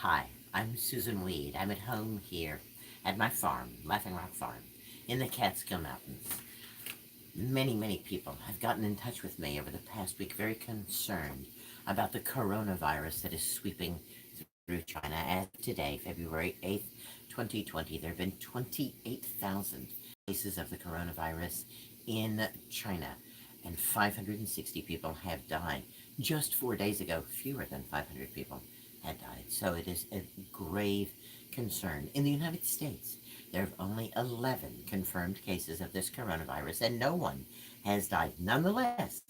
Hi, I'm Susan Weed. I'm at home here at my farm, Laughing Rock Farm, in the Catskill Mountains. Many people have gotten in touch with me over the past week, very concerned about the coronavirus that is sweeping through China. As of today, February 8th, 2020, there have been 28,000 cases of the coronavirus in China, and 560 people have died. Just 4 days ago, fewer than 500 people had died. So it is a grave concern. In the United States, there are only 11 confirmed cases of this coronavirus, and no one has died. Nonetheless,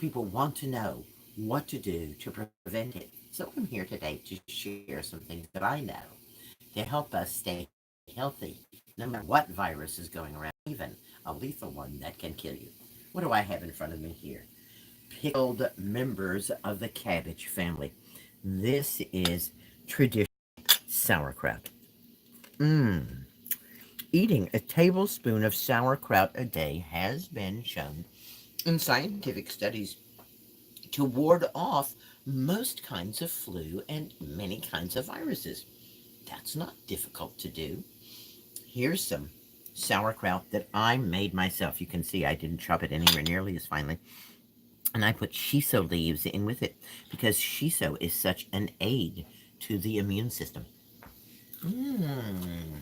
people want to know what to do to prevent it. So I'm here today to share some things that I know to help us stay healthy, no matter what virus is going around, even a lethal one that can kill you. What do I have in front of me here? Pickled members of the cabbage family. This is traditional sauerkraut. Mmm. Eating a tablespoon of sauerkraut a day has been shown in scientific studies to ward off most kinds of flu and many kinds of viruses. That's not difficult to do. Here's some sauerkraut that I made myself. You can see I didn't chop it anywhere nearly as finely. And I put shiso leaves in with it because shiso is such an aid to the immune system. Mmm.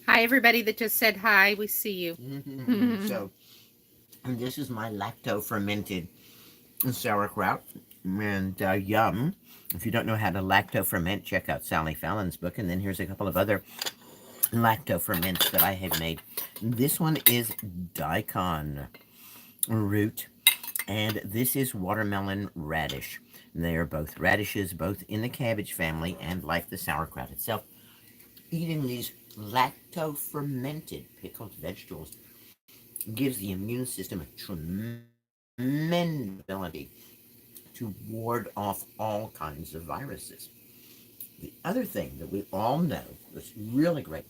Hi, everybody that just said hi. We see you. So, and this is my lacto fermented sauerkraut. And yum. If you don't know how to lacto ferment, check out Sally Fallon's book. And then here's a couple of other lacto ferments that I have made. This one is daikon root, and this is watermelon radish. They are both radishes, both in the cabbage family, and like the sauerkraut itself, eating these lacto fermented pickled vegetables gives the immune system a tremendous ability to ward off all kinds of viruses. The other thing that we all know that's really great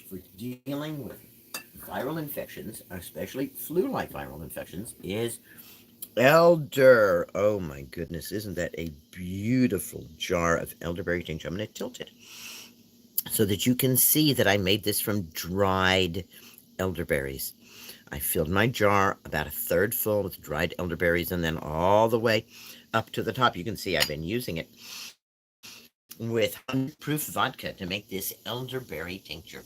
for dealing with viral infections, especially flu-like viral infections, is elder. Oh my goodness, isn't that a beautiful jar of elderberry tincture? I'm going to tilt it so that you can see that I made this from dried elderberries. I filled my jar about a third full with dried elderberries, and then all the way up to the top, you can see I've been using it with 100 proof vodka to make this elderberry tincture.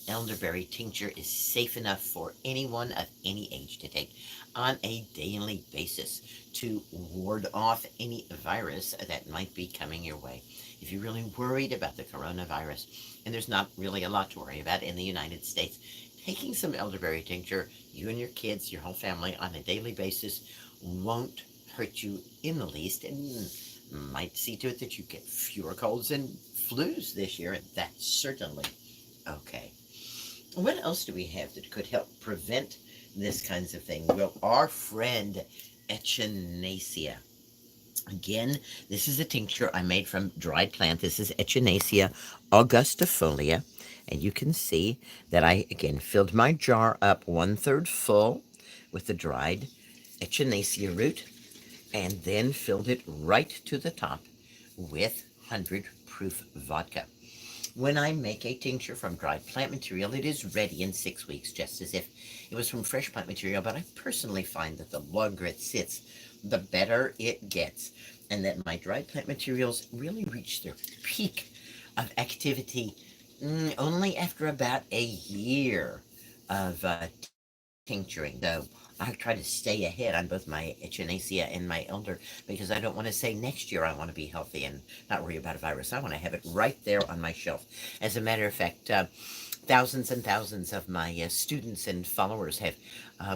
Elderberry tincture is safe enough for anyone of any age to take on a daily basis to ward off any virus that might be coming your way. If you're really worried about the coronavirus, and there's not really a lot to worry about in the United States, taking some elderberry tincture, you and your kids, your whole family, on a daily basis won't hurt you in the least, and might see to it that you get fewer colds and flus this year, and that's certainly okay. What else do we have that could help prevent this kinds of thing? Well, our friend Echinacea. Again, this is a tincture I made from dried plant. This is Echinacea augustifolia. And you can see that I, again, filled my jar up one third full with the dried Echinacea root, and then filled it right to the top with 100 proof vodka. When I make a tincture from dried plant material, it is ready in 6 weeks, just as if it was from fresh plant material. But I personally find that the longer it sits, the better it gets, and that my dried plant materials really reach their peak of activity only after about a year of tincturing. So I try to stay ahead on both my echinacea and my elder because I don't want to say next year I want to be healthy and not worry about a virus. I want to have it right there on my shelf. As a matter of fact, thousands and thousands of my students and followers have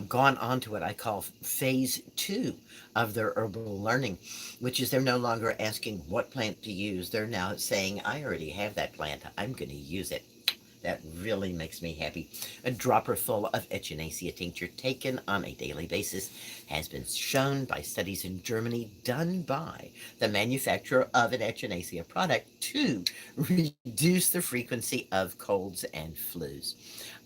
gone on to what I call phase two of their herbal learning, which is they're no longer asking what plant to use. They're now saying, I already have that plant. I'm going to use it. That really makes me happy. A dropper full of echinacea tincture taken on a daily basis has been shown by studies in Germany done by the manufacturer of an echinacea product to reduce the frequency of colds and flus.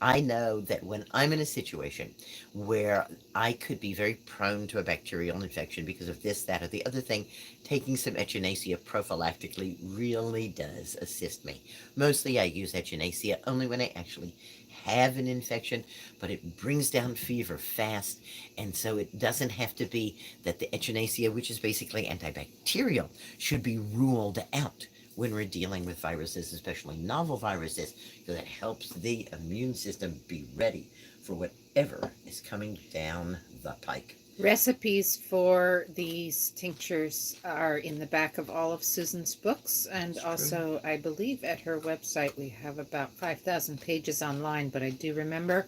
I know that when I'm in a situation where I could be very prone to a bacterial infection because of this, that, or the other thing, taking some echinacea prophylactically really does assist me. Mostly I use echinacea only when I actually have an infection, but it brings down fever fast, and so it doesn't have to be that the echinacea, which is basically antibacterial, should be ruled out when we're dealing with viruses, especially novel viruses, because it helps the immune system be ready for whatever is coming down the pike. Recipes for these tinctures are in the back of all of Susan's books, and It's true. also, I believe, at her website. We have about 5,000 pages online, but I do remember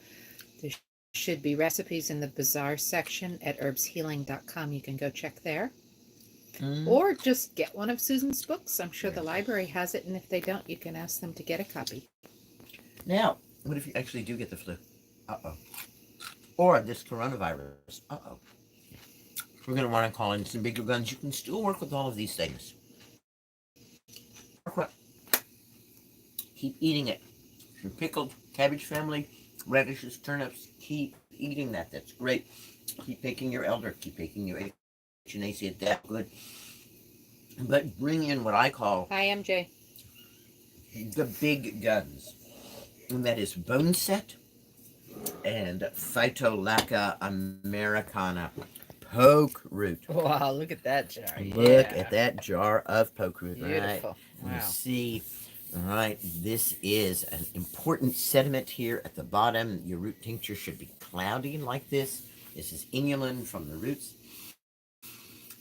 there should be recipes in the Bazaar section at herbshealing.com. You can go check there. Mm, Or just get one of Susan's books. I'm sure yeah. the library has it, and if they don't, you can ask them to get a copy. Now, what if you actually do get the flu? Uh oh. Or this coronavirus? Uh oh. We're going to want to call in some bigger guns. You can still work with all of these things. Sauerkraut. Keep eating it. Your pickled cabbage family, radishes, turnips, keep eating that. That's great. Keep taking your elder. Keep taking your echinacea. That's good. But bring in what I call Hi, MJ. the big guns. And that is bone set and Phytolacca americana poke root. Wow, look at that jar. Look Yeah. at that jar of poke root, right? Beautiful. You Wow. see, all right, this is an important sediment here at the bottom. Your root tincture should be cloudy like this. This is inulin from the roots.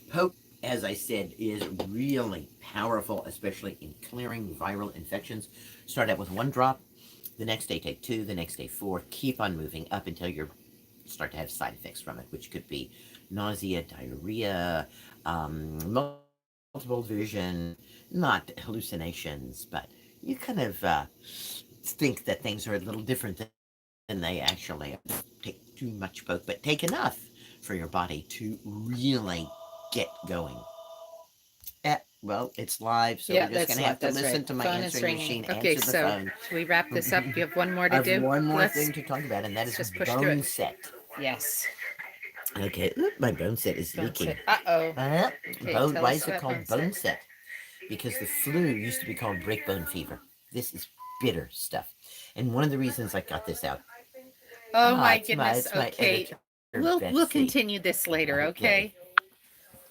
Poke, as I said, is really powerful, especially in clearing viral infections. Start out with one drop. The next day, take two. The next day, four. Keep on moving up until you start to have side effects from it, which could be nausea, diarrhea, multiple vision, not hallucinations, but you kind of think that things are a little different than they actually are. Take too much poke, but take enough for your body to really get going. Well, it's live, so we're Yeah, just going that's to have live. to That's listen right. to my Phone is answering ringing. machine Okay, answer the so phone. should we wrap this up? Do you have one more I to have do? one more Let's thing to talk about, and that is just push through bone it. set. Yes. Okay, oop, my bone set is Bone leaking. set. Uh-oh. Uh, Okay, tell why us is it about bone called set. bone set? Because the flu used to be called breakbone fever. This is bitter stuff. And one of the reasons I got this out. Oh my It's my goodness. it's my Okay. editor We'll Betsy. continue this later, Okay. okay?